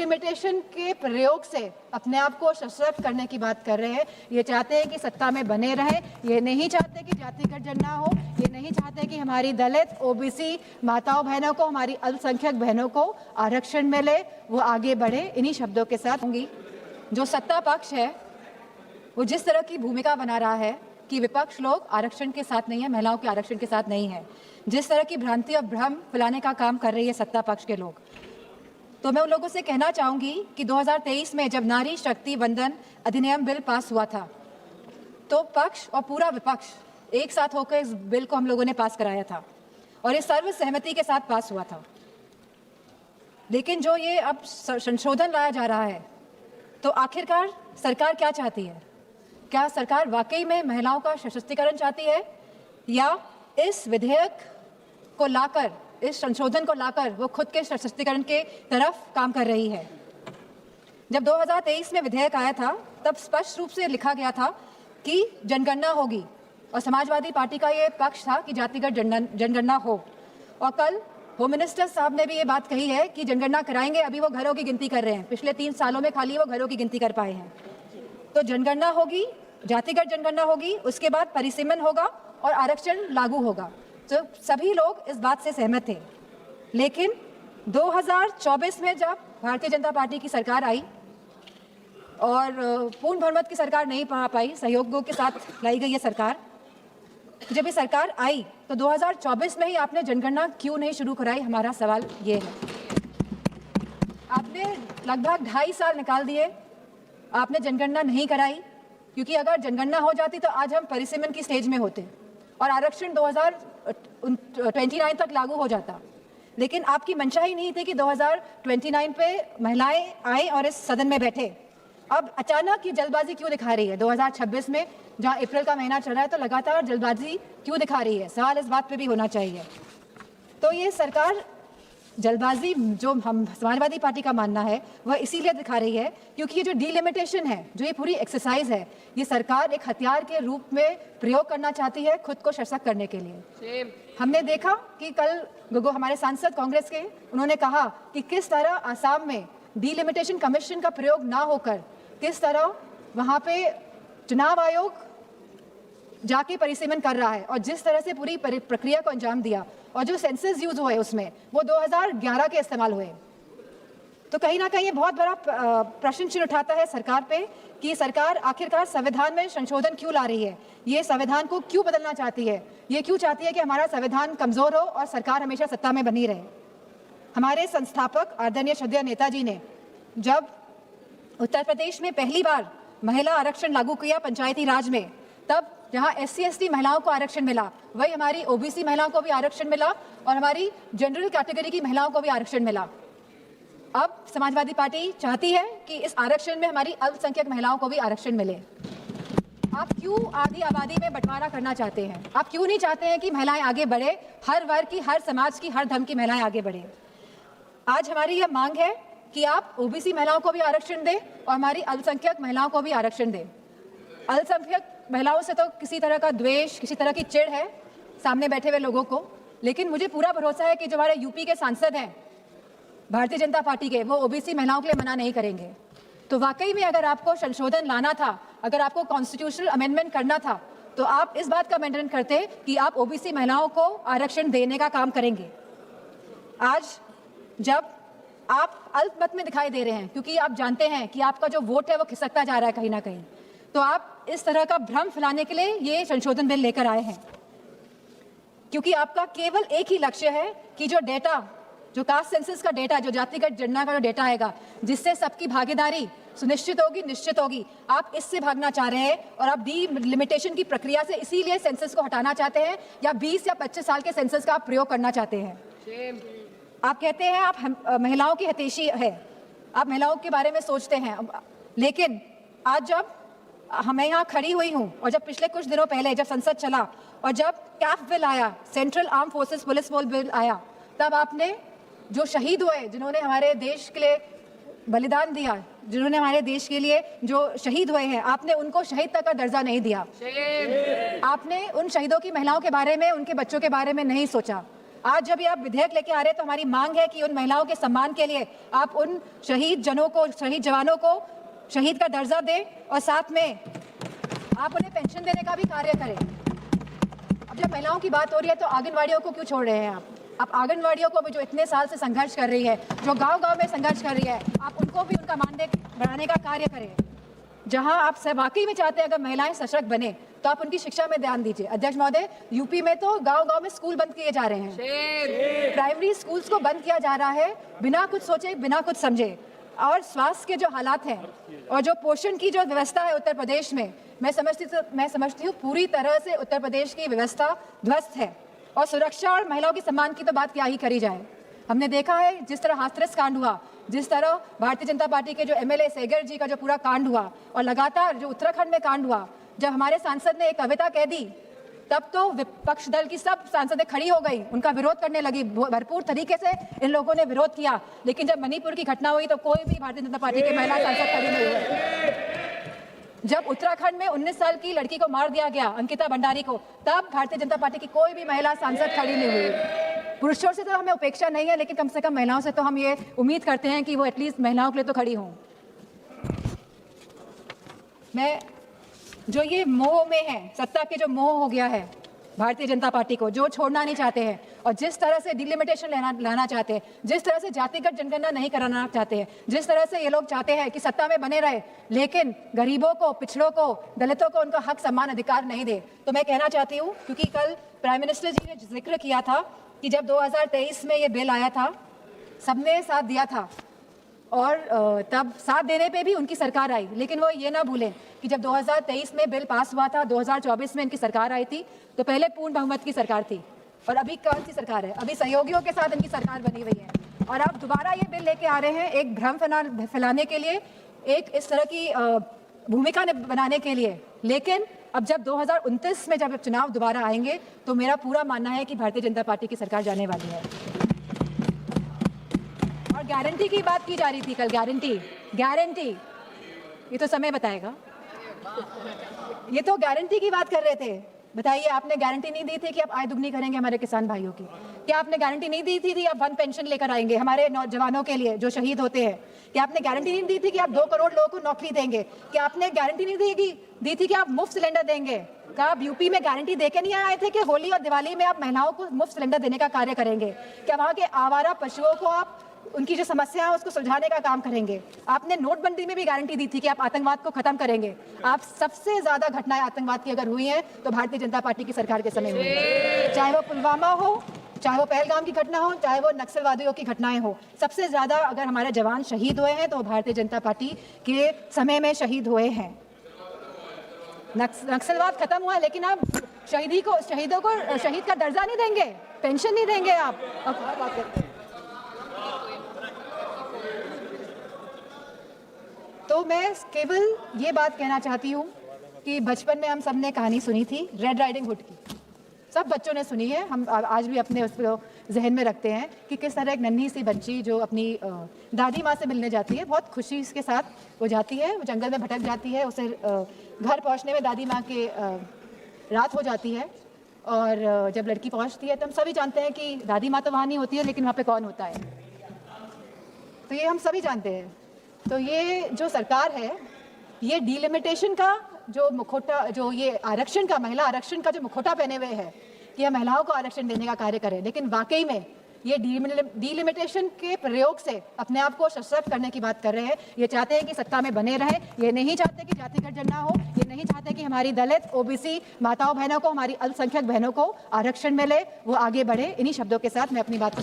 Delimitation के प्रयोग से अपने आप को सशक्त करने की बात कर रहे हैं। ये चाहते हैं कि सत्ता में बने रहें, ये नहीं चाहते कि जातिगत जनगणना हो, ये नहीं चाहते कि हमारी दलित, ओबीसी माताओं बहनों को, हमारी अल्पसंख्यक बहनों को आरक्षण मिले, वो आगे बढ़े। इन्हीं शब्दों के साथ होंगी। जो सत्ता पक्ष है वो जिस तरह की भूमिका बना रहा है कि विपक्ष लोग आरक्षण के साथ नहीं है, महिलाओं के आरक्षण के साथ नहीं है, जिस तरह की भ्रांति और भ्रम फैलाने का काम कर रही है सत्ता पक्ष के लोग, तो मैं उन लोगों से कहना चाहूंगी कि 2023 में जब नारी शक्ति वंदन अधिनियम बिल पास हुआ था तो पक्ष और पूरा विपक्ष एक साथ होकर इस बिल को हम लोगों ने पास कराया था और ये सर्वसहमति के साथ पास हुआ था। लेकिन जो ये अब संशोधन लाया जा रहा है तो आखिरकार सरकार क्या चाहती है? क्या सरकार वाकई में महिलाओं का सशक्तिकरण चाहती है या इस विधेयक को लाकर, इस संशोधन को लाकर वो खुद के सशक्तिकरण के तरफ काम कर रही है? जब 2023 में विधेयक आया था तब स्पष्ट रूप से लिखा गया था कि जनगणना होगी और समाजवादी पार्टी का ये पक्ष था कि जातिगत जनगणना हो। और कल होम मिनिस्टर साहब ने भी ये बात कही है कि जनगणना कराएंगे, अभी वो घरों की गिनती कर रहे हैं, पिछले 3 सालों में खाली वो घरों की गिनती कर पाए हैं। तो जनगणना होगी, जातिगत जनगणना होगी, उसके बाद परिसीमन होगा और आरक्षण लागू होगा। तो सभी लोग इस बात से सहमत थे। लेकिन 2024 में जब भारतीय जनता पार्टी की सरकार आई और पूर्ण बहुमत की सरकार नहीं पा पाई, सहयोगों के साथ लाई गई ये सरकार, जब ये सरकार आई तो 2024 में ही आपने जनगणना क्यों नहीं शुरू कराई? हमारा सवाल ये है। आपने लगभग 2.5 साल निकाल दिए, आपने जनगणना नहीं कराई, क्योंकि अगर जनगणना हो जाती तो आज हम परिसीमन की स्टेज में होते और आरक्षण 2029 तक लागू हो जाता। लेकिन आपकी मंशा ही नहीं थी कि 2029 पे महिलाएं आए और इस सदन में बैठे। अब अचानक ये जल्दबाजी क्यों दिखा रही है 2026 में, जहां अप्रैल का महीना चल रहा है, तो लगातार जल्दबाजी क्यों दिखा रही है? सवाल इस बात पे भी होना चाहिए। तो ये सरकार जल्दबाजी, जो हम समाजवादी पार्टी का मानना है, वह इसीलिए दिखा रही है क्योंकि ये जो डीलिमिटेशन है, जो ये पूरी एक्सरसाइज है, ये सरकार एक हथियार के रूप में प्रयोग करना चाहती है खुद को सशक्त करने के लिए। हमने देखा कि कल हमारे सांसद कांग्रेस के, उन्होंने कहा कि किस तरह आसाम में डीलिमिटेशन कमीशन का प्रयोग ना होकर किस तरह वहां पे चुनाव आयोग जाके परिसीमन कर रहा है और जिस तरह से पूरी प्रक्रिया को अंजाम दिया और जो सेंसस यूज हुए उसमें वो 2011 के इस्तेमाल हुए। तो कहीं ना कहीं ये बहुत बड़ा प्रश्न चिन्ह उठाता है सरकार पे कि सरकार आखिरकार संविधान में संशोधन क्यों ला रही है, ये संविधान को क्यों बदलना चाहती है, ये क्यों चाहती है कि हमारा संविधान कमजोर हो और सरकार हमेशा सत्ता में बनी रहे। हमारे संस्थापक आदरणीय श्रद्धेय नेताजी ने जब उत्तर प्रदेश में पहली बार महिला आरक्षण लागू किया पंचायती राज में, तब जहां SC/ST महिलाओं को आरक्षण मिला, वही हमारी OBC महिलाओं को भी आरक्षण मिला और हमारी जनरल कैटेगरी की महिलाओं को भी आरक्षण मिला। अब समाजवादी पार्टी चाहती है कि इस आरक्षण में हमारी अल्पसंख्यक महिलाओं को भी आरक्षण मिले। आप क्यों आधी आबादी में बंटवारा करना चाहते हैं? आप क्यों नहीं चाहते हैं कि महिलाएं आगे बढ़े, हर वर्ग की, हर समाज की, हर धर्म की महिलाएं आगे बढ़े? आज हमारी यह मांग है कि आप OBC महिलाओं को भी आरक्षण दें और हमारी अल्पसंख्यक महिलाओं को भी आरक्षण दें। अल्पसंख्यक महिलाओं से तो किसी तरह का द्वेष, किसी तरह की चिढ़ है सामने बैठे हुए लोगों को, लेकिन मुझे पूरा भरोसा है कि जो हमारे यूपी के सांसद हैं भारतीय जनता पार्टी के, वो OBC महिलाओं के लिए मना नहीं करेंगे। तो वाकई में अगर आपको संशोधन लाना था, अगर आपको कॉन्स्टिट्यूशनल अमेंडमेंट करना था, तो आप इस बात का अमेंडमेंट करते कि आप OBC महिलाओं को आरक्षण देने का काम करेंगे। आज जब आप अल्पमत में दिखाई दे रहे हैं क्योंकि आप जानते हैं कि आपका जो वोट है वो खिसकता जा रहा है कहीं ना कहीं, तो आप इस तरह का भ्रम फैलाने के लिए ये संशोधन बिल लेकर आए हैं, क्योंकि आपका केवल एक ही लक्ष्य है कि जो डेटा, जो कास्ट सेंसस का डेटा, जो जातिगत जनगणना का जो डेटा आएगा, जिससे सबकी भागीदारी सुनिश्चित होगी, निश्चित होगी, आप इससे भागना चाह रहे हैं और आप डीलिमिटेशन की प्रक्रिया से इसीलिए सेंसस को हटाना चाहते हैं या 20 या 25 साल के सेंसस का आप प्रयोग करना चाहते हैं। आप कहते हैं आप महिलाओं की हितैषी है, आप महिलाओं के बारे में सोचते हैं, लेकिन आज जब मैं यहाँ खड़ी हुई हूँ और जब पिछले कुछ दिनों पहले जब संसद चला और जब कैफ बिल आया, central arm forces police bill आया, तब आपने जो शहीद हुए, जिन्होंने हमारे देश के लिए बलिदान दिया, जिन्होंने हमारे देश के लिए जो शहीद हुए हैं, आपने उनको शहीद तक का दर्जा नहीं दिया। आपने उन शहीदों की महिलाओं के बारे में, उनके बच्चों के बारे में नहीं सोचा। आज जब ये आप विधेयक लेके आ रहे हैं तो हमारी मांग है कि उन महिलाओं के सम्मान के लिए आप उन शहीद जवानों को शहीद का दर्जा दें और साथ में आप उन्हें पेंशन देने का भी कार्य करें। अब जब महिलाओं की बात हो रही है तो आंगनवाड़ियों को क्यों छोड़ रहे हैं आप आंगनवाड़ियों को भी, जो इतने साल से संघर्ष कर रही है, जो गांव-गांव में संघर्ष कर रही है, आप उनको भी उनका मानदेय बढ़ाने का कार्य करें। जहां आप वाकई में चाहते हैं अगर महिलाएं सशक्त बने तो आप उनकी शिक्षा में ध्यान दीजिए। अध्यक्ष महोदय, यूपी में तो गांव-गांव में स्कूल बंद किए जा रहे हैं, प्राइमरी स्कूल्स को बंद किया जा रहा है बिना कुछ सोचे, बिना कुछ समझे। और स्वास्थ्य के जो हालात हैं और जो पोषण की जो व्यवस्था है उत्तर प्रदेश में, मैं समझती हूँ पूरी तरह से उत्तर प्रदेश की व्यवस्था ध्वस्त है। और सुरक्षा और महिलाओं के सम्मान की तो बात क्या ही करी जाए। हमने देखा है जिस तरह हाथरस कांड हुआ, जिस तरह भारतीय जनता पार्टी के जो एमएलए सेगर जी का जो पूरा कांड हुआ, और लगातार जो उत्तराखंड में कांड हुआ, जब हमारे सांसद ने एक कविता कह दी तब तो विपक्ष दल की सब सांसदें खड़ी हो गई, उनका विरोध करने लगी। भरपूर तरीके से इन लोगों ने विरोध किया, लेकिन जब मणिपुर की घटना हुई तो कोई भी भारतीय जनता पार्टी के महिला सांसद खड़ी नहीं हुए। जब उत्तराखंड में 19 साल की लड़की को मार दिया गया, अंकिता भंडारी को, तब भारतीय जनता पार्टी की कोई भी महिला सांसद खड़ी नहीं हुई। पुरुषों से तो हमें उपेक्षा नहीं है, लेकिन कम से कम महिलाओं से तो हम ये उम्मीद करते हैं कि वो एटलीस्ट महिलाओं के लिए तो खड़ी हों। मैं जो ये मोह में है, सत्ता के जो मोह हो गया है भारतीय जनता पार्टी को, जो छोड़ना नहीं चाहते हैं, और जिस तरह से डिलिमिटेशन लाना चाहते हैं, जिस तरह से जातिगत जनगणना नहीं कराना चाहते हैं, जिस तरह से ये लोग चाहते हैं कि सत्ता में बने रहे लेकिन गरीबों को, पिछड़ों को, दलितों को उनका हक, सम्मान, अधिकार नहीं दे, तो मैं कहना चाहती हूँ, क्योंकि कल प्राइम मिनिस्टर जी ने जिक्र किया था कि जब 2023 में ये बिल आया था सबने साथ दिया था, और तब साथ देने पे भी उनकी सरकार आई, लेकिन वो ये ना भूलें कि जब 2023 में बिल पास हुआ था, 2024 में इनकी सरकार आई थी, तो पहले पूर्ण बहुमत की सरकार थी, और अभी कौन सी सरकार है? अभी सहयोगियों के साथ इनकी सरकार बनी हुई है, और आप दोबारा ये बिल लेके आ रहे हैं एक भ्रम फैलाने के लिए, एक इस तरह की भूमिका बनाने के लिए। लेकिन अब जब 2029 में जब चुनाव दोबारा आएंगे तो मेरा पूरा मानना है कि भारतीय जनता पार्टी की सरकार जाने वाली है। और गारंटी की बात की जा रही थी कल, गारंटी, ये तो समय बताएगा। ये तो गारंटी की बात कर रहे थे। बताइए, आपने गारंटी नहीं दी थी कि आप आय दुगनी करेंगे हमारे किसान भाइयों की? क्या आपने गारंटी नहीं दी थी कि आप वन पेंशन लेकर आएंगे हमारे नौजवानों के लिए जो शहीद होते हैं? क्या आपने गारंटी नहीं दी थी कि आप 2 करोड़ लोगों को नौकरी देंगे? क्या आपने गारंटी नहीं दी थी कि आप मुफ्त सिलेंडर देंगे? क्या आप यूपी में गारंटी देके नहीं आए थे कि होली और दिवाली में आप महिलाओं को मुफ्त सिलेंडर देने का कार्य करेंगे? क्या वहाँ के आवारा पशुओं को आप उनकी जो समस्या है उसको सुलझाने का काम करेंगे? आपने नोटबंदी में भी गारंटी दी थी कि आप आतंकवाद को खत्म करेंगे। आप सबसे ज्यादा घटनाएं आतंकवाद की अगर हुई हैं तो भारतीय जनता पार्टी की सरकार के समय हुई है, चाहे वो पुलवामा हो, चाहे वो पहलगाम की घटना हो, चाहे वो नक्सलवादियों की घटनाएं हो। सबसे ज्यादा अगर हमारे जवान शहीद हुए हैं तो भारतीय जनता पार्टी के समय में शहीद हुए हैं। नक्सलवाद खत्म हुआ, लेकिन आप शहीदों को शहीद का दर्जा नहीं देंगे, पेंशन नहीं देंगे आप। तो मैं केवल ये बात कहना चाहती हूँ कि बचपन में हम सब ने कहानी सुनी थी रेड राइडिंग हुड की, सब बच्चों ने सुनी है, हम आज भी अपने उसको जहन में रखते हैं कि किस तरह एक नन्ही सी बच्ची जो अपनी दादी माँ से मिलने जाती है, बहुत खुशी के साथ वो जाती है, वो जंगल में भटक जाती है, उसे घर पहुँचने में दादी माँ के रात हो जाती है, और जब लड़की पहुँचती है तो हम सभी जानते हैं कि दादी माँ तो वहाँ नहीं होती है, लेकिन वहाँ पे कौन होता है, तो ये हम सभी जानते हैं। तो ये जो सरकार है, ये डिलिमिटेशन का जो मुखौटा, जो ये आरक्षण का, महिला आरक्षण का जो मुखौटा पहने हुए है कि हम महिलाओं को आरक्षण देने का कार्य करें, लेकिन वाकई में ये डिलिमिटेशन के प्रयोग से अपने आप को सशक्त करने की बात कर रहे हैं। ये चाहते हैं कि सत्ता में बने रहे, ये नहीं चाहते कि जातिगत जनगणना हो, ये नहीं चाहते कि हमारी दलित, ओबीसी माताओं बहनों को, हमारी अल्पसंख्यक बहनों को आरक्षण मिले, वो आगे बढ़े। इन्हीं शब्दों के साथ मैं अपनी बात को